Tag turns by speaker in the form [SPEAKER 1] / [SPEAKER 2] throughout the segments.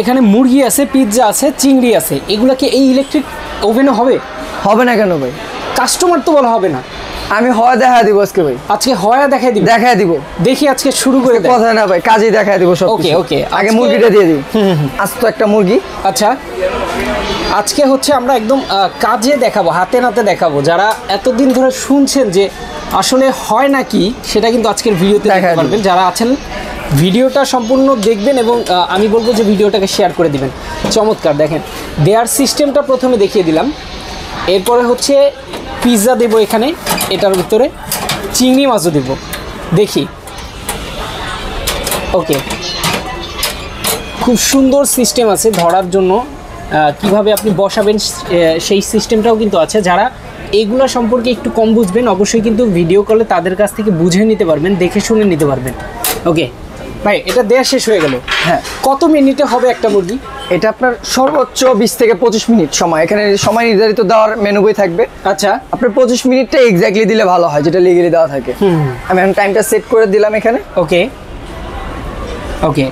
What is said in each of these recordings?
[SPEAKER 1] এখানে মুরগি আছে, পিৎজা আছে, চিংড়ি আছে, এগুলা কি এই ইলেকট্রিক ওভেনে হবে?
[SPEAKER 2] হবে না কেন ভাই?
[SPEAKER 1] কাস্টমার তো বলা হবে না।
[SPEAKER 2] আমি হয় দেখা দিব আজকে ভাই,
[SPEAKER 1] আজকে হয় দেখাই দিব,
[SPEAKER 2] দেখাই দিব।
[SPEAKER 1] দেখি আজকে শুরু করে দেয়।
[SPEAKER 2] কথা না ভাই, কাজেই দেখাই দিব সব।
[SPEAKER 1] ওকে ওকে,
[SPEAKER 2] আগে মুরগিটা দিয়ে দিই। আজ তো একটা মুরগি।
[SPEAKER 1] আচ্ছা, আজকে হচ্ছে আমরা একদম কাজে দেখাবো, হাতে নাতে দেখাবো। যারা এতদিন ধরে শুনছেন যে আসলে হয় নাকি, সেটা কিন্তু আজকের ভিডিওতে দেখতে পারবেন। যারা আছেন ভিডিওটা সম্পূর্ণ দেখবেন এবং আমি বলবো যে ভিডিওটাকে শেয়ার করে দিবেন। চমৎকার, দেখেন দেয়ার সিস্টেমটা প্রথমে দেখিয়ে দিলাম। এরপরে হচ্ছে পিৎজা দেবো এখানে, এটার ভিতরে চিংড়ি মাছও দেবো। দেখি, ওকে, খুব সুন্দর সিস্টেম আছে ধরার জন্য, কিভাবে আপনি বসাবেন সেই সিস্টেমটাও কিন্তু আছে। যারা এগুলো সম্পর্কে একটু কম বুঝবেন, অবশ্যই কিন্তু ভিডিও কলে তাদের কাছ থেকে বুঝে নিতে পারবেন, দেখে শুনে নিতে পারবেন। ওকে ভাই, এটা দেয়া শেষ হয়ে গেল।
[SPEAKER 2] হ্যাঁ,
[SPEAKER 1] কত মিনিটে হবে একটা মুরগি?
[SPEAKER 2] এটা আপনার সর্বোচ্চ 20 থেকে 25 মিনিট সময়, এখানে সময় নির্ধারিত দেওয়ার মেনু বই থাকবে।
[SPEAKER 1] আচ্ছা,
[SPEAKER 2] আপনার 25 মিনিটটা এক্স্যাক্টলি দিলে ভালো হয়, যেটা লিগ্যালি দেওয়া থাকে। আমি এখন টাইমটা সেট করে দিলাম এখানে।
[SPEAKER 1] ওকে ওকে,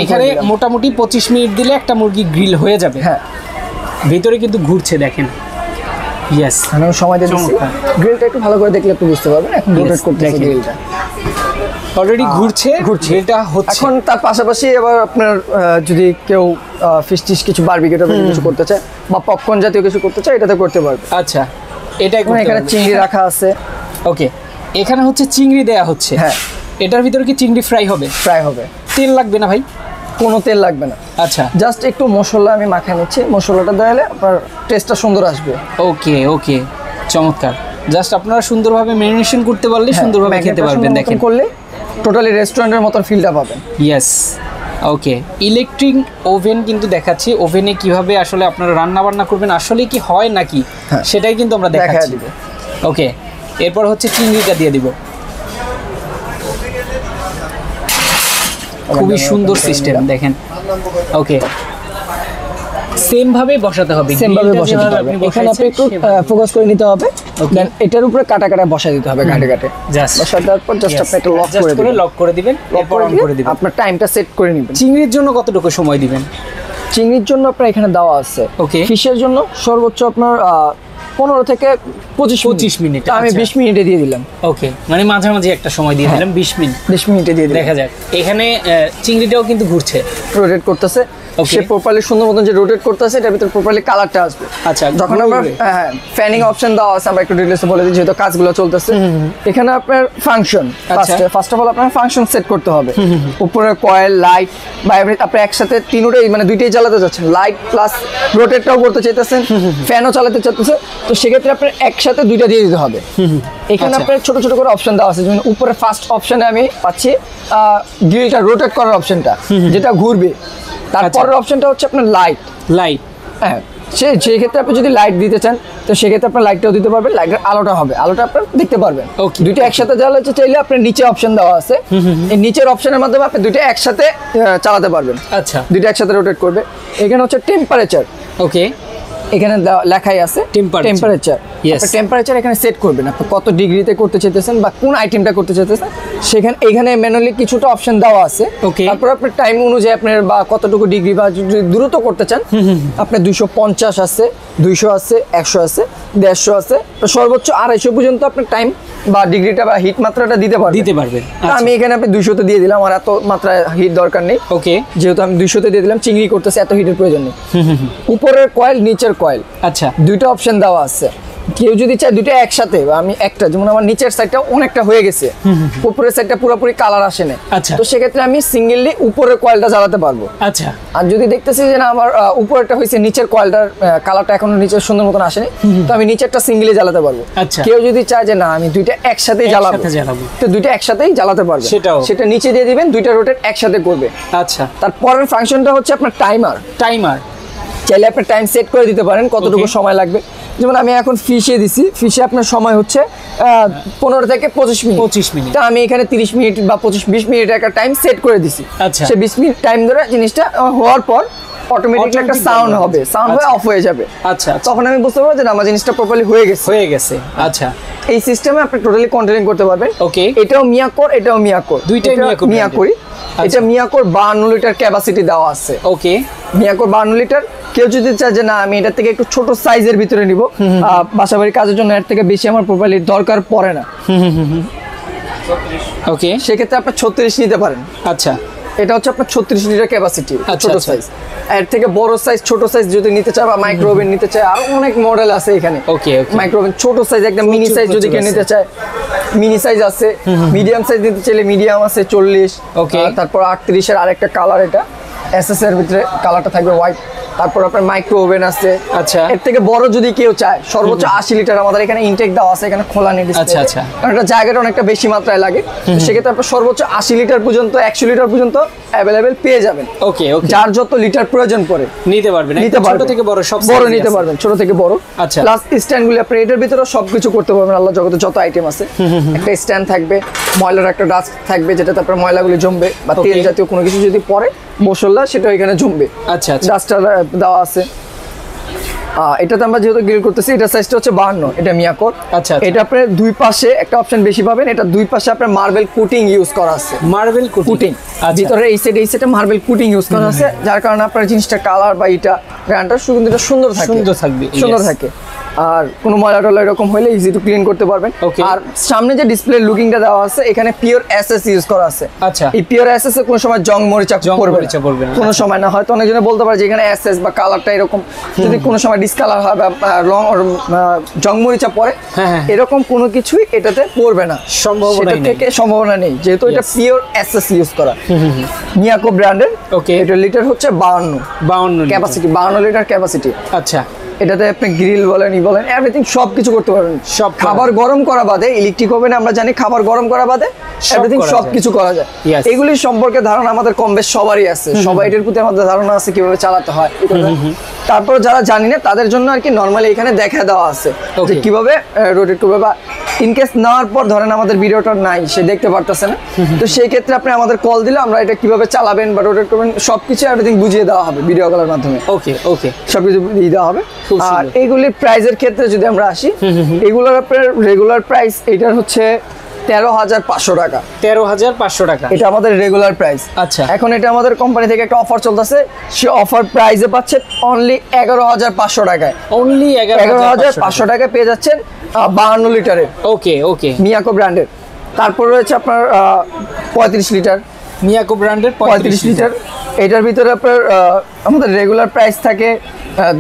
[SPEAKER 1] এখানে মোটামুটি 25 মিনিট দিলে একটা মুরগি গ্রিল হয়ে যাবে।
[SPEAKER 2] হ্যাঁ,
[SPEAKER 1] ভিতরে কিন্তু ঘুরছে, দেখেন। ইয়েস,
[SPEAKER 2] আমি সময় দিয়ে দিচ্ছি। গ্রিলটা একটু ভালো করে দেখলে একটু বুঝতে পারবেন। এখন রোটেট করতেছে গ্রিলটা,
[SPEAKER 1] অলরেডি ঘুরছে। এটা হচ্ছে
[SPEAKER 2] এখন তার পাশাপাশি এবার আপনার যদি কেউ ফিশ টিশ কিছু বারবিকিউ টাইপের কিছু করতে চায় বা পপকর্ন জাতীয় কিছু করতে চায়, এটাতে করতে পারবে।
[SPEAKER 1] আচ্ছা, এটাই
[SPEAKER 2] এখানে চিংড়ি রাখা আছে।
[SPEAKER 1] ওকে, এখানে হচ্ছে চিংড়ি দেয়া হচ্ছে।
[SPEAKER 2] হ্যাঁ,
[SPEAKER 1] এটার ভিতরে কি চিংড়ি ফ্রাই হবে?
[SPEAKER 2] ফ্রাই হবে।
[SPEAKER 1] তেল লাগবে না ভাই?
[SPEAKER 2] কোনো তেল লাগবে না।
[SPEAKER 1] আচ্ছা,
[SPEAKER 2] জাস্ট একটু মশলা আমি মাখিয়ে নিচ্ছি। মশলাটা দিলে আপনার টেস্টটা সুন্দর আসবে।
[SPEAKER 1] ওকে ওকে, চমৎকার। জাস্ট আপনারা সুন্দরভাবে ম্যারিনেশন করতে পারলে সুন্দরভাবে খেতে পারবেন। দেখেন,
[SPEAKER 2] করলে টোটালি রেস্টুরেন্টের মতন ফিলটা পাবেন।
[SPEAKER 1] ইয়েস, ওকে। ইলেকট্রিক ওভেন কিন্তু দেখাচ্ছি, ওভেনে কিভাবে আসলে আপনারা রান্না বান্না করবেন, আসলে কি হয় নাকি সেটাই কিন্তু আমরা দেখাচ্ছি। ওকে, এরপর হচ্ছে চিংড়িটা দিয়ে দিব। খুবই সুন্দর সিস্টেম, দেখেন। ওকে, সেম ভাবে বসাতে হবে,
[SPEAKER 2] সেম ভাবে বসাতে হবে। এখানে আপনি একটু ফোকাস করে নিতে হবে। দেন এটার উপরে কাটা কাটা বসা দিতে হবে, কাটে কাটে।
[SPEAKER 1] বসা
[SPEAKER 2] দেওয়ার পর জাস্ট আপনি একটু
[SPEAKER 1] লক করে দিবেন, এরপর অন করে দিবেন।
[SPEAKER 2] আপনার টাইমটা সেট করে নেবেন।
[SPEAKER 1] চিংড়ির জন্য কতটুকু সময় দিবেন?
[SPEAKER 2] চিংড়ির জন্য আপনার এখানে দেওয়া আছে।
[SPEAKER 1] ওকে,
[SPEAKER 2] ফিশের জন্য সর্বোচ্চ আপনার 15 থেকে 25 মিনিট। আমি 20 মিনিটে দিয়ে দিলাম।
[SPEAKER 1] ওকে, মানে মাঝামাঝি একটা সময় দিয়ে দিলাম, 20 মিনিট।
[SPEAKER 2] 20 মিনিটে দিয়ে দিলাম।
[SPEAKER 1] দেখা যাক, এখানে চিংড়িটাও কিন্তু ঘুরছে,
[SPEAKER 2] রোটেট করতেছে। সে প্রপারলি সুন্দর মতন যে রোটেট করতেছে, এটার ভিতরে প্রপারলি কালারটা আসবে।
[SPEAKER 1] আচ্ছা,
[SPEAKER 2] যখন আমরা ফ্যানিং অপশন দেওয়া আছে, আমরা একটু ডিটেইলসে বলে দিই যেহেতু কাজগুলো চলতেছে। এখানে আপনার ফাংশন, ফার্স্ট অফ অল আপনার ফাংশন সেট করতে হবে। উপরে কয়েল, লাইট বা আপনি একসাথে তিনটাই মানে দুইটাই চালাতে যাচ্ছেন, লাইট প্লাস রোটেটটাও করতে চাইতেছেন, ফ্যানও চালাতে চাইতেছেন, তো সেক্ষেত্রে আপনার একসাথে দুইটা দিয়ে দিতে হবে। এখানে আপনার ছোট ছোট করে অপশন দেওয়া আছে, যেমন উপরে ফার্স্ট অপশনে আমি পাচ্ছি গ্রিলটা রোটেট করার অপশনটা, যেটা ঘুরবে। তারপরের অপশনটা হচ্ছে আপনার লাইট। হ্যাঁ, সেই ক্ষেত্রে আপনি যদি লাইট দিতে চান, তো সেক্ষেত্রে আপনার লাইটটাও দিতে পারবেন, লাইটের আলোটা হবে, আলোটা আপনার দেখতে পারবেন। দুইটা একসাথে জ্বালাতে চাইলে আপনার নিচে অপশন দেওয়া আছে, এই নিচের অপশনের মাধ্যমে আপনি দুইটা একসাথে চালাতে পারবেন।
[SPEAKER 1] আচ্ছা,
[SPEAKER 2] দুইটা একসাথে রোটেট করবে। এখানে হচ্ছে টেম্পারেচার।
[SPEAKER 1] ওকে,
[SPEAKER 2] এখানে লেখাই আছে টেম্পারেচার। আপনি টেম্পারেচার এখানে সেট করবেন, আপনি কত ডিগ্রিতে করতে চাইতেছেন বা কোন আইটেমটা করতে চাইতেছেন, এখানে ম্যানুয়ালি কিছুটা অপশন দেওয়া আছে। তারপর আপনার টাইম অনুযায়ী আপনার বা কতটুকু ডিগ্রি বা যদি দ্রুত করতে চান, আপনার 250 আছে, 200 আছে, 100 আছে, 150 আছে, সর্বোচ্চ 250 পর্যন্ত আপনার টাইম বা ডিগ্রিটা বা হিট মাত্রাটা দিতে পারবেন। আমি এখানে আপনি 200তে দিয়ে দিলাম, আমার এত মাত্রা হিট দরকার নেই। ওকে, যেহেতু আমি 200তে দিয়ে দিলাম, চিংড়ি করতেছে, এত হিটের প্রয়োজন নেই। উপরের কয়েল, নিচের কয়েল, আচ্ছা, দুইটা অপশন দেওয়া আছে। কেউ যদি চায় দুইটা একসাথে, আমি একটা, যেমন আমার নিচের সাইডটা অনেকটা হয়ে গেছে, উপরের সাইডটা পুরোপুরি কালার আসে না, তো সেক্ষেত্রে আমি সিঙ্গেললি উপরের কয়েলটা জ্বালাতে পারবো। আচ্ছা, আর যদি দেখতেছি যে না আমার উপরেরটা হয়েছে, নিচের কয়েলটার কালারটা এখনো নিচের সুন্দর মতন আসেনি, তো আমি নিচেরটা সিঙ্গেলি জ্বালাতে পারবো। কেউ যদি চায় যে না আমি দুইটা একসাথেই জ্বালাবো, তো দুইটা একসাথেই জ্বালাতে পারবে, সেটা নিচে দিয়ে দিবেন, দুইটা রোটেট একসাথে করবে। আচ্ছা, তারপরের ফাংশনটা হচ্ছে আপনার টাইমার। চাইলে আপনি টাইম সেট করে দিতে পারেন কতটুকু সময় লাগবে। যেমন আমি এখন ফিশে দিছি, ফিশে আপনার সময় হচ্ছে 15 থেকে 25 মিনিট। তা আমি এখানে 30 মিনিট বা 20 মিনিট একটা টাইম সেট করে দিছি। সে 20 মিনিট টাইম ধরে জিনিসটা হওয়ার পর অটোমেটিকলি একটা সাউন্ড হবে, সাউন্ড হয়ে অফ হয়ে যাবে। আচ্ছা, তখন আমি বুঝতে পারবো যে আমার জিনিসটা প্রপারলি হয়ে গেছে। আচ্ছা, এই সিস্টেমে আপনি টোটালি কন্ট্রোলিং করতে পারবেন।
[SPEAKER 1] ওকে,
[SPEAKER 2] এটাও মিয়াকোর, এটাও মিয়াকোর,
[SPEAKER 1] দুইটাই
[SPEAKER 2] মিয়াকোরই। এটা মিয়াকোর 52 লিটার ক্যাপাসিটি দেওয়া আছে।
[SPEAKER 1] ওকে,
[SPEAKER 2] মিয়াকোর 52 লিটার। কেউ যদি চায় যে না আমি এটা থেকে একটু ছোট সাইজের ভিতরে নিব, বাসাবাড়ির কাজের জন্য এর থেকে বেশি আমার প্রোফাইলের দরকার পড়ে না,
[SPEAKER 1] ওকে,
[SPEAKER 2] সেক্ষেত্রে আপনি 36 নিতে পারেন।
[SPEAKER 1] আচ্ছা,
[SPEAKER 2] এটা হচ্ছে আপনার 36 লিটার ক্যাপাসিটি,
[SPEAKER 1] আচ্ছা,
[SPEAKER 2] ছোট সাইজ। এর থেকে বড় সাইজ, ছোট সাইজ যদি নিতে চায় বা মাইক্রো ওভেন নিতে চায়, আরো অনেক মডেল আছে এখানে।
[SPEAKER 1] ওকে, ওকে,
[SPEAKER 2] মাইক্রো ওভেন ছোট সাইজ, একদম মিনি সাইজ যদি কেউ নিতে চায় মিনি সাইজ আছে, মিডিয়াম সাইজ নিতে চাইলে মিডিয়াম আছে 40।
[SPEAKER 1] ওকে,
[SPEAKER 2] তারপর 38 এর আরেকটা কালার, এটা এসএস এর ভিতরে কালারটা থাকবে হোয়াইট। তারপর আপনার মাইক্রো ওভেন আছে।
[SPEAKER 1] আচ্ছা,
[SPEAKER 2] এর থেকে বড় যদি কেউ চায় সর্বোচ্চ 80 লিটার আমাদের এখানে ইনটেক দেওয়া আছে, এখানে খোলা নেই ডিসপ্লে।
[SPEAKER 1] আচ্ছা, আচ্ছা,
[SPEAKER 2] কারণ এটা জায়গাটা অনেকটা বেশি মাত্রায় লাগে, তো সেক্ষেত্রে আপনার সর্বোচ্চ 80 লিটার পর্যন্ত 100 লিটার পর্যন্ত অ্যাভেলেবেল পেয়ে যাবেন।
[SPEAKER 1] ওকে, ওকে,
[SPEAKER 2] যার যত লিটার প্রয়োজন পড়ে
[SPEAKER 1] নিতে পারবেন, ছোট থেকে বড় সব
[SPEAKER 2] বড় নিতে পারবেন, ছোট থেকে বড়।
[SPEAKER 1] আচ্ছা,
[SPEAKER 2] প্লাস স্ট্যান্ডগুলো আপনি এটার ভিতরে সবকিছু করতে পারবেন, আল্লাহ জগতে যত আইটেম আছে। একটা স্ট্যান্ড থাকবে, ময়লার একটা ডাস্ট থাকবে, যেটাতে আপনার ময়লাগুলো জমবে বা তেল জাতীয় কোনো কিছু যদি পড়ে বসল্লা সেটা এখানে জমবে।
[SPEAKER 1] আচ্ছা, আচ্ছা,
[SPEAKER 2] ডাস্টার দেওয়া আছে। এটাতে আমরা যেহেতু গ্রিল করতেছি, এটা সাইজটা হচ্ছে 52, এটা মিয়াকোর।
[SPEAKER 1] আচ্ছা,
[SPEAKER 2] এটা আপনার দুই পাশে একটা অপশন বেশি পাবেন, এটা দুই পাশে আপনার মার্বেল কুটিং ইউজ করা আছে।
[SPEAKER 1] মার্বেল কুটিং,
[SPEAKER 2] ভিতরে এই সাইডে মার্বেল কুটিং ইউজ করা আছে, যার কারণে আপনার জিনিসটা কালার বা এটা গ্রানটা সুগন্ধিটা সুন্দর থাকে। আর কোনো ময়লা টলা এরকম হলে ইজি টু ক্লিন করতে পারবেন। আর সামনে যে ডিসপ্লে লুকিংটা দেওয়া আছে, এখানে পিওর এসএস ইউজ করা আছে।
[SPEAKER 1] আচ্ছা,
[SPEAKER 2] এই পিওর এসএস এ কোনো সময় জং মরিচা পড়বে না, কোনো সময় না। হয়তো অনেকজনে বলতে পারে যে এখানে এসএস বা কালারটা এরকম, যদি কোনো সময় ডিসকালার হয় বা রং জং মরিচা পড়ে, এরকম কোনো কিছুই এটাতে পড়বে না, সম্ভাবনা নেই, যেহেতু এটা পিওর এসএস ইউজ করা। মিয়াকো ব্র্যান্ডের। ওকে, এটা লিটার হচ্ছে 52 ক্যাপাসিটি, 52 লিটার ক্যাপাসিটি।
[SPEAKER 1] আচ্ছা,
[SPEAKER 2] এটাতে আপনি গ্রিল বলেন এভরিথিং সব কিছু করতে পারবেন। সব খাবার গরম করা বাদে, ইলেকট্রিক ওভেনে আমরা জানি খাবার গরম করা বাদে এভরিথিং সব কিছু করা যায়। এগুলি সম্পর্কে ধারণা আমাদের কম বেশ সবারই আছে, সবাই এটার প্রতি আমাদের ধারণা আছে কিভাবে চালাতে হয়। তারপর যারা জানি না তাদের জন্য আর কি নরমালি এখানে দেখা দেওয়া আছে যে কিভাবে রোটেট করবে, বা ইনকেস নেওয়ার পর ধরেন আমাদের ভিডিওটা নাই, সে দেখতে পারতেছে না, তো সেই ক্ষেত্রে আপনি আমাদের কল দিলে আমরা এটা কিভাবে চালাবেন বা রোটেট করবেন সবকিছু এভরিথিং বুঝিয়ে দেওয়া হবে ভিডিও কলের মাধ্যমে। ওকে, ওকে, সবকিছু দিয়ে দেওয়া হবে। আর এইগুলির প্রাইসের ক্ষেত্রে যদি আমরা আসি, এগুলোর আপনার রেগুলার প্রাইস এটার হচ্ছে 13,500 টাকা।
[SPEAKER 1] 13,500 টাকা
[SPEAKER 2] এটা আমাদের রেগুলার প্রাইস। আচ্ছা, এখন এটা আমাদের কোম্পানি থেকে একটা অফার চলতেছে, সে অফার প্রাইসে পাচ্ছেন অনলি 11,500 টাকায়। অনলি 11,500 টাকায় পেয়ে যাচ্ছেন 52 লিটারের। ওকে, ওকে, মিয়াকো ব্র্যান্ডের। তারপর রয়েছে আপনার 35 লিটার, মিয়াকো ব্র্যান্ডের 35 লিটার। এটার ভিতরে আপনার আমাদের রেগুলার প্রাইস থাকে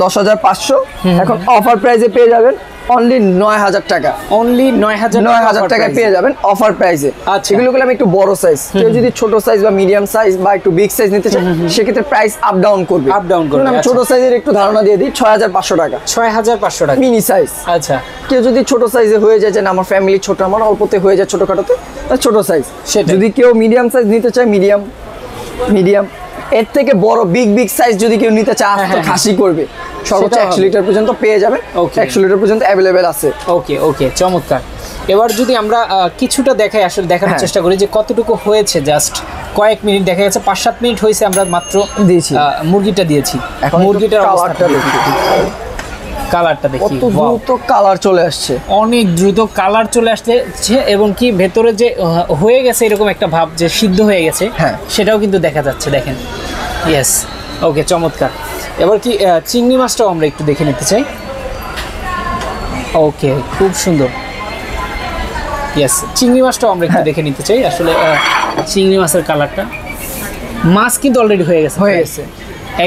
[SPEAKER 2] 10,500, এখন অফার প্রাইসে পেয়ে যাবেন অনলি 9,000 টাকা। অনলি 9,000 টাকায় পেয়ে যাবেন অফার প্রাইসে। আচ্ছা, এগুলো আমি একটু বড় সাইজ, কেউ যদি ছোট সাইজ বা মিডিয়াম সাইজ বা একটু বিগ সাইজ নিতে চায় সেক্ষেত্রে প্রাইস আপ ডাউন করবে। আমি ছোট সাইজের একটু ধারণা দিয়ে দিই, 6,500 টাকা। 6,500 টাকা মিনি সাইজ। আচ্ছা, কেউ যদি ছোট সাইজে হয়ে যায় যে না আমার ফ্যামিলি ছোট, আমার অল্পতে হয়ে যায় ছোটখাটোতে, ছোট সাইজ। যদি কেউ মিডিয়াম সাইজ নিতে চায়, মিডিয়াম। এর থেকে বড় বিগ সাইজ যদি কেউ নিতে চায়, তো খাসি করবে, সর্বোচ্চ 100 লিটার পর্যন্ত পেয়ে যাবেন। 100 লিটার পর্যন্ত অ্যাভেলেবেল আছে। ওকে, ওকে, চমৎকার। এবার যদি আমরা কিছুটা দেখাই, আসলে দেখানোর চেষ্টা করি যে কতটুকু হয়েছে, জাস্ট কয়েক মিনিট দেখা গেছে, 5-7 মিনিট হয়েছে আমরা মাত্র দিয়েছি, মুরগিটা দিয়েছি। এখন মুরগিটার কালারটা দেখি, কালারটা দেখি, কত দ্রুত কালার চলে আসছে, অনেক দ্রুত কালার চলে আসছে, এবং কি ভেতরে যে হয়ে গেছে এরকম একটা ভাব যে সিদ্ধ হয়ে গেছে, সেটাও কিন্তু দেখা যাচ্ছে, দেখেন। ইয়েস, ওকে, চমৎকার। এবার কি চিংড়ি মাছটাও আমরা একটু দেখে নিতে চাই। ওকে, খুব সুন্দর। ইয়েস, চিংড়ি মাছটাও আমরা একটু দেখে নিতে চাই। আসলে চিংড়ি মাছের কালারটা, মাছ কিন্তু অলরেডি হয়ে গেছে,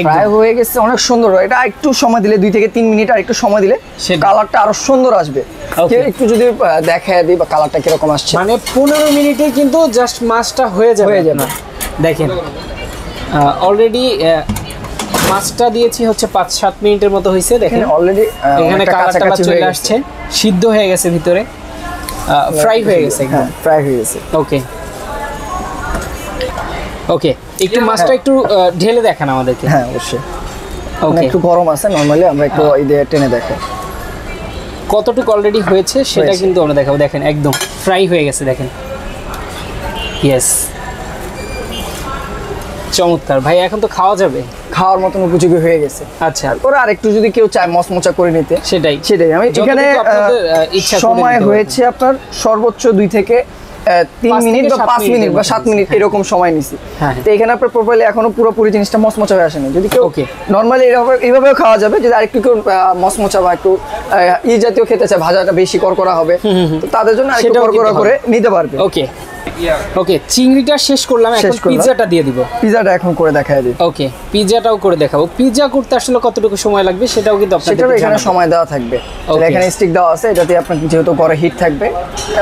[SPEAKER 2] প্রায় হয়ে গেছে, অনেক সুন্দর। এটা একটু সময় দিলে, 2 থেকে 3 মিনিট আর একটু সময় দিলে কালারটা আরো সুন্দর আসবে। একটু যদি দেখায় দিই বা কালারটা কিরকম আসছে, মানে 15 মিনিটে কিন্তু জাস্ট মাছটা হয়ে যাবে। দেখেন অলরেডি মাছটা দিয়েছি হচ্ছে 5-7 মিনিটের মতো হয়েছে। দেখেন অলরেডি এখানে কালারটা চলে আসছে, সিদ্ধ হয়ে গেছে ভিতরে, ফ্রাই হয়ে গেছে, ফ্রাই হয়ে গেছে। ওকে, ওকে, একটু মাছটা একটু ঢেলে দেখান আমাদেরকে। হ্যাঁ, অবশ্যই। ওকে, একটু গরম আছে, নরমালি আমরা একটু এই দিয়ে টেনে দেখাই কতটুকু অলরেডি হয়েছে সেটা কিন্তু আমরা দেখাবো। দেখেন একদম ফ্রাই হয়ে গেছে, দেখেন। ইয়েস, চমৎকার ভাই, এখন তো খাওয়া যাবে। খাওয়ার মতন উপযোগী হয়ে গেছে।
[SPEAKER 1] আচ্ছা,
[SPEAKER 2] তারপরে আরেকটু যদি কেউ চায় মচমচা করে নিতে
[SPEAKER 1] সেটাই
[SPEAKER 2] আমি এখানে সময় হয়েছে আপনার সর্বোচ্চ 2 থেকে 3 মিনিট বা 5 মিনিট বা 7 মিনিট এরকম সময় নিছি। তো এখানে আপনার প্রপারলি এখনো পুরোপুরি জিনিসটা মচমচা হয়ে আসেনি। যদি কেউ নরমালি এইভাবেও খাওয়া যাবে, যদি আরেকটু কেউ মচমচা বা একটু জাতীয় খেতে চায়, ভাজাটা বেশি করকরা হবে, তো তাদের জন্য আরেকটু করকরা করে নিতে পারবে।
[SPEAKER 1] ওকে, চিংড়িটা শেষ করলাম, এখন পিৎজাটা দিয়ে দিব।
[SPEAKER 2] পিৎজাটা এখন করে দেখায় দিই।
[SPEAKER 1] ওকে, পিৎজাটাও করে দেখাবো। পিৎজা করতে আসলে কতটুকু সময় লাগবে সেটাও কিন্তু আপনাদের
[SPEAKER 2] এখানে সময় দেওয়া থাকবে। এখানে স্টিক দেওয়া আছে, এটাতে আপনার যেহেতু ঘরে হিট থাকবে,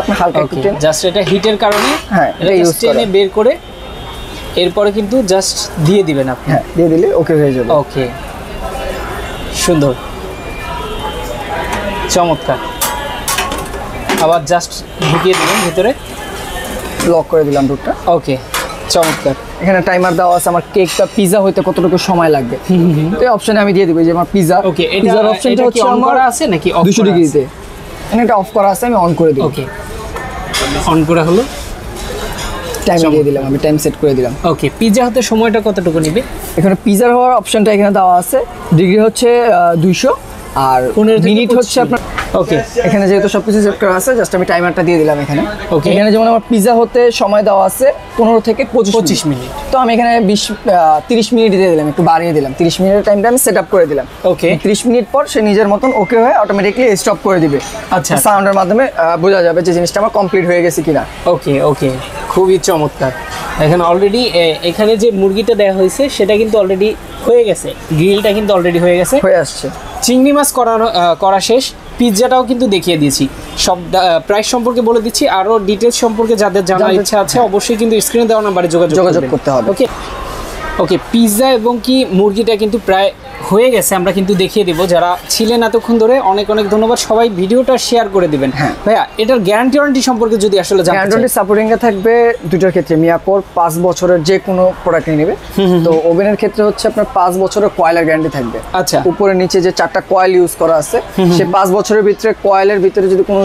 [SPEAKER 2] আপনি হালকা একটু
[SPEAKER 1] জাস্ট এটা হিটের কারণে এটা ইউজ করে বের করে এরপরে কিন্তু জাস্ট দিয়ে দিবেন আপনি।
[SPEAKER 2] দিয়ে দিলে ওকে হয়ে যাবে।
[SPEAKER 1] ওকে, সুন্দর, চমৎকার। আবার জাস্ট ঢুকিয়ে দিবেন ভিতরে,
[SPEAKER 2] লক করে দিলাম ডোরটা।
[SPEAKER 1] ওকে, চমৎকার।
[SPEAKER 2] এখানে টাইমার দেওয়া আছে আমার কেকটা পিৎজা হইতে কতটুকু সময় লাগবে, তো এই অপশনে আমি দিয়ে দিব যে আমার পিৎজা।
[SPEAKER 1] ওকে, এটার অপশনটা হচ্ছে অন করা আছে নাকি অফ?
[SPEAKER 2] 200 ডিগ্রিতে এটা অফ করা আছে, আমি অন করে দিই।
[SPEAKER 1] ওকে, অন করা হলো,
[SPEAKER 2] টাইম দিয়ে দিলাম, আমি টাইম সেট করে দিলাম।
[SPEAKER 1] ওকে, পিৎজা হতে সময়টা কতটুকু নেবে?
[SPEAKER 2] এখানে পিৎজার হওয়ার অপশনটা এখানে দেওয়া আছে, ডিগ্রি হচ্ছে 200 আর মিনিট হচ্ছে আপনার।
[SPEAKER 1] ওকে,
[SPEAKER 2] এখানে যেহেতু সবকিছু সেট করা আছে, জাস্ট আমি টাইমারটা দিয়ে দিলাম এখানে। ওকে, এখানে যেমন আমার পিৎজা হতে সময় দেওয়া আছে 15 থেকে 25 মিনিট, তো আমি এখানে 30 মিনিট দিয়ে দিলাম, একটু বাড়িয়ে দিলাম। 30 মিনিটের টাইমটা আমি সেট আপ করে দিলাম।
[SPEAKER 1] ওকে,
[SPEAKER 2] 30 মিনিট পর সে নিজের মতন ওকে হয়ে অটোমেটিকলি স্টপ করে দিবে। আচ্ছা, সাউন্ডের মাধ্যমে বোঝা যাবে যে জিনিসটা আমার কমপ্লিট হয়ে গেছে কিনা।
[SPEAKER 1] ওকে, ওকে, খুবই চমৎকার। এখানে অলরেডি এখানে যে মুরগিটা দেওয়া হয়েছে সেটা কিন্তু অলরেডি হয়ে গেছে, গ্রিলটা কিন্তু অলরেডি হয়ে আসছে। চিংড়ি মাছ করা শেষ, পিৎজাটাও কিন্তু দেখিয়ে দিয়েছি। সব প্রাইস সম্পর্কে বলে দিচ্ছি, আরও ডিটেলস সম্পর্কে যাদের জানার ইচ্ছা আছে অবশ্যই কিন্তু স্ক্রিনে দেওয়া নাম্বারে যোগাযোগ
[SPEAKER 2] করতে হবে।
[SPEAKER 1] ওকে, পিৎজা এবং কি মুরগিটা কিন্তু প্রায় হয়ে গেছে, আমরা কিন্তু দেখিয়ে দিব। যারা ছিলেন এতক্ষণ ধরে অনেক ধন্যবাদ, সবাই ভিডিওটা শেয়ার করে দিবেন। ভাইয়া, এটার গ্যারান্টি ওয়ারেন্টি সম্পর্কে যদি আসলে জানতে চাই।
[SPEAKER 2] গ্যারান্টি সাপোর্টিংয়ে থাকবে দুটোর ক্ষেত্রে। মিয়াকোর 5 বছরের যে কোনো প্রোডাক্ট নেবে, তো ওভেনের ক্ষেত্রে হচ্ছে আপনার 5 বছরের কয়েলের গ্যারান্টি থাকবে।
[SPEAKER 1] আচ্ছা, উপরে
[SPEAKER 2] নিচে যে 4টা কয়েল ইউজ করা আছে, সে 5 বছরের ভিতরে কয়েলের ভিতরে যদি কোনো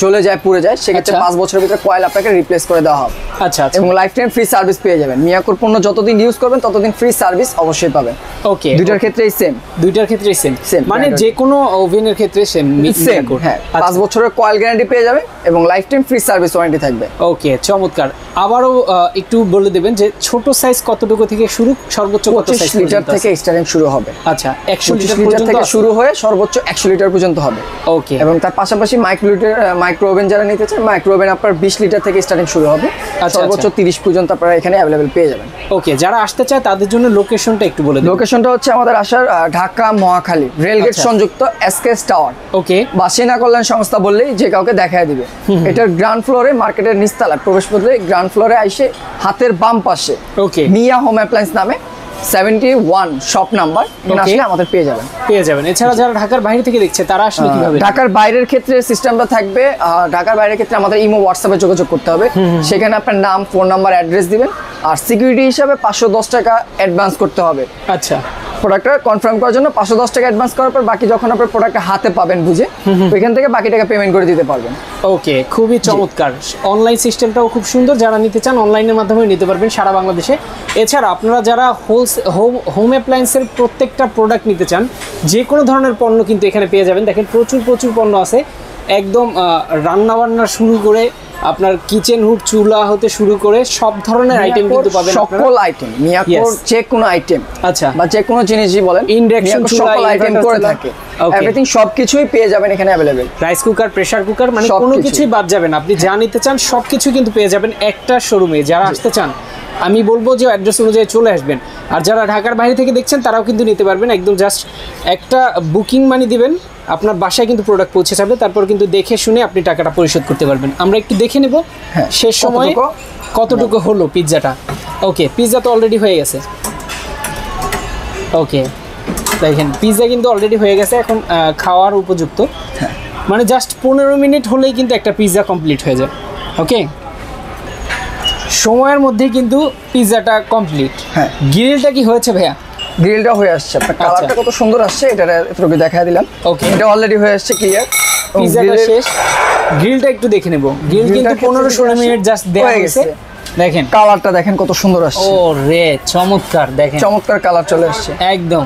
[SPEAKER 2] জ্বলে যায়, পুড়ে যায়, সেক্ষেত্রে 5 বছরের ভিতরে কয়েল আপনাকে রিপ্লেস করে দেওয়া হবে।
[SPEAKER 1] আচ্ছা,
[SPEAKER 2] এবং লাইফ টাইম ফ্রি সার্ভিস পেয়ে যাবেন। মিয়াকোর পণ্য যতদিন ইউজ করবেন ততদিন ফ্রি সার্ভিস অবশ্যই পাবেন।
[SPEAKER 1] ওকে,
[SPEAKER 2] দুটোর ক্ষেত্রেই সেম।
[SPEAKER 1] মানে যে কোনো ওভেনের ক্ষেত্রে সেম।
[SPEAKER 2] হ্যাঁ, 5 বছরের কয়েল গ্যারান্টি পেয়ে যাবে এবং life time free service warranty থাকবে।
[SPEAKER 1] ওকে, চমৎকার। আবারও একটু বলে দেবেন যে ছোট সাইজ কতটুকু থেকে শুরু, সর্বোচ্চ কত সাইজ?
[SPEAKER 2] 25 লিটার থেকে স্টার্টিং শুরু হবে।
[SPEAKER 1] আচ্ছা, 100 লিটার
[SPEAKER 2] থেকে শুরু হয়ে সর্বোচ্চ 100 লিটার পর্যন্ত হবে।
[SPEAKER 1] ওকে,
[SPEAKER 2] এবং তার পাশাপাশি মাইক্রো ওভেন যারা নিতে চান, মাইক্রো ওভেন আপনার 20 লিটার থেকে স্টার্টিং শুরু হবে, সর্বোচ্চ 30 পর্যন্ত আপনারা এখানে अवेलेबल পেয়ে যাবেন।
[SPEAKER 1] ওকে, যারা আসতে চায় তাদের জন্য লোকেশনটা একটু বলে দিন।
[SPEAKER 2] লোকেশনটা হচ্ছে আমাদের আসার ঢাকা মহাখালী রেলগেট সংযুক্ত এসকেএস টাওয়ার।
[SPEAKER 1] ওকে,
[SPEAKER 2] বা সেনা কল্যাণ সংস্থা বললেই যে কাউকে দেখায় দিবে। এটার গ্রাউন্ড ফ্লোরে, মার্কেটের নিচতলা প্রবেশ পথে গ্রাউন্ড ফ্লোরে আইসে হাতের বাম পাশে
[SPEAKER 1] ওকে
[SPEAKER 2] মিয়া হোম অ্যাপ্লায়েন্স নামে 71 শপ নাম্বার আসলে আমাদের পেয়ে যাবেন।
[SPEAKER 1] এছাড়া যারা ঢাকার বাইরে থেকে দেখছে তারা আসলে কিভাবে?
[SPEAKER 2] ঢাকার বাইরের ক্ষেত্রে সিস্টেমটা থাকবে, ঢাকার বাইরের ক্ষেত্রে আমাদের ইমো হোয়াটসঅ্যাপে যোগাযোগ করতে হবে। সেখানে আপনার নাম, ফোন নাম্বার, অ্যাড্রেস দিবেন, আর সিকিউরিটি হিসাবে 510 টাকা অ্যাডভান্স করতে হবে।
[SPEAKER 1] আচ্ছা,
[SPEAKER 2] প্রোডাক্টটা কনফার্ম করার জন্য 510 টাকা অ্যাডভান্স করার পর বাকি যখন আপনার প্রোডাক্টটা হাতে পাবেন বুঝে, ওইখান থেকে বাকি টাকা পেমেন্ট করে দিতে পারবেন।
[SPEAKER 1] ওকে, খুবই চমৎকার। অনলাইন সিস্টেমটাও খুব সুন্দর, যারা নিতে চান অনলাইনের মাধ্যমে নিতে পারবেন সারা বাংলাদেশে। এছাড়া আপনারা যারা হোম অ্যাপ্লায়েন্সের প্রত্যেকটা প্রোডাক্ট নিতে চান, যে কোনো ধরনের পণ্য কিন্তু এখানে পেয়ে যাবেন। দেখেন প্রচুর পণ্য আছে, একদম রান্নাবান্না শুরু করে আপনার কিচেন হুড, চুলা হতে শুরু করে সব ধরনের আইটেম কিন্তু পাবেন।
[SPEAKER 2] সকল আইটেম মিয়াকোর যে কোনো আইটেম,
[SPEAKER 1] আচ্ছা,
[SPEAKER 2] বা যে কোনো জিনিসই বলেন,
[SPEAKER 1] ইন্ডাকশন চুলা,
[SPEAKER 2] সকল আইটেম করে থাকে, এভরিথিং সবকিছুই পেয়ে যাবেন এখানে available.
[SPEAKER 1] Rice cooker, pressure cooker, মানে কোনো কিছুই বাদ যাবে না। আপনি যা নিতে চান সবকিছু কিন্তু পেয়ে যাবেন একটা শোরুমে। যারা আসতে চান আমি বলবো যে অ্যাড্রেস অনুযায়ী চলে আসবেন। আর যারা ঢাকার বাইরে থেকে দেখছেন তারাও কিন্তু নিতে পারবেন। একদম জাস্ট একটা বুকিং মানি দিবেন, আপনার বাসায় কিন্তু প্রোডাক্ট পৌঁছে যাবে। তারপর কিন্তু দেখে শুনে আপনি টাকাটা পরিশোধ করতে পারবেন। আমরা একটু দেখে নেব শেষ সময়ে কতটুকু হলো পিৎজাটা। ওকে, পিৎজা তো অলরেডি হয়ে গেছে। ওকে, দেখেন পিৎজা কিন্তু অলরেডি হয়ে গেছে, এখন খাওয়ার উপযুক্ত। মানে জাস্ট 15 মিনিট হলেই কিন্তু একটা পিৎজা কমপ্লিট হয়ে যায়। ওকে, সময়ের মধ্যে কিন্তু পিৎজাটা কমপ্লিট। গ্রিলটা কি হয়েছে ভাইয়া?
[SPEAKER 2] গ্রিলটা হয়ে আসছে, আপনার কালারটা কত সুন্দর আসছে, এটা এতটুকু দেখায় দিলাম।
[SPEAKER 1] ওকে,
[SPEAKER 2] এটা অলরেডি হয়ে আসছে ক্লিয়ার।
[SPEAKER 1] পিৎজাটা শেষ, গ্রিলটা একটু দেখে নেব। গ্রিল কিন্তু 15-16 মিনিট জাস্ট দেওয়া হয়েছে, দেখেন
[SPEAKER 2] কালারটা দেখেন কত সুন্দর আসছে।
[SPEAKER 1] ও রে চমৎকার, দেখেন
[SPEAKER 2] চমৎকার কালার চলে আসছে
[SPEAKER 1] একদম।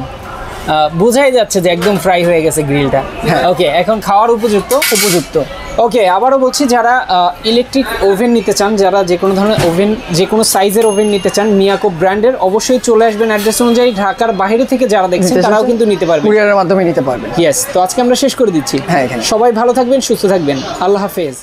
[SPEAKER 1] বোঝাই যাচ্ছে যে একদম ফ্রাই হয়ে গেছে গ্রিলটা। ওকে, এখন খাওয়ার উপযুক্ত। ওকে, আবারও বলছি, যারা ইলেকট্রিক ওভেন নিতে চান, যারা যে কোনো ধরনের ওভেন, যে কোনো সাইজের ওভেন নিতে চান মিয়াকো ব্র্যান্ডের, অবশ্যই চলে আসবেন অ্যাড্রেস অনুযায়ী। ঢাকার বাইরে থেকে যারা দেখছেন তারাও কিন্তু নিতে পারবেন,
[SPEAKER 2] কুরিয়ারের মাধ্যমে নিতে পারবেন।
[SPEAKER 1] ইয়েস। তো আজকে আমরা শেষ করে দিচ্ছি।
[SPEAKER 2] হ্যাঁ, এখানে
[SPEAKER 1] সবাই ভালো থাকবেন, সুস্থ থাকবেন, আল্লাহ হাফেজ।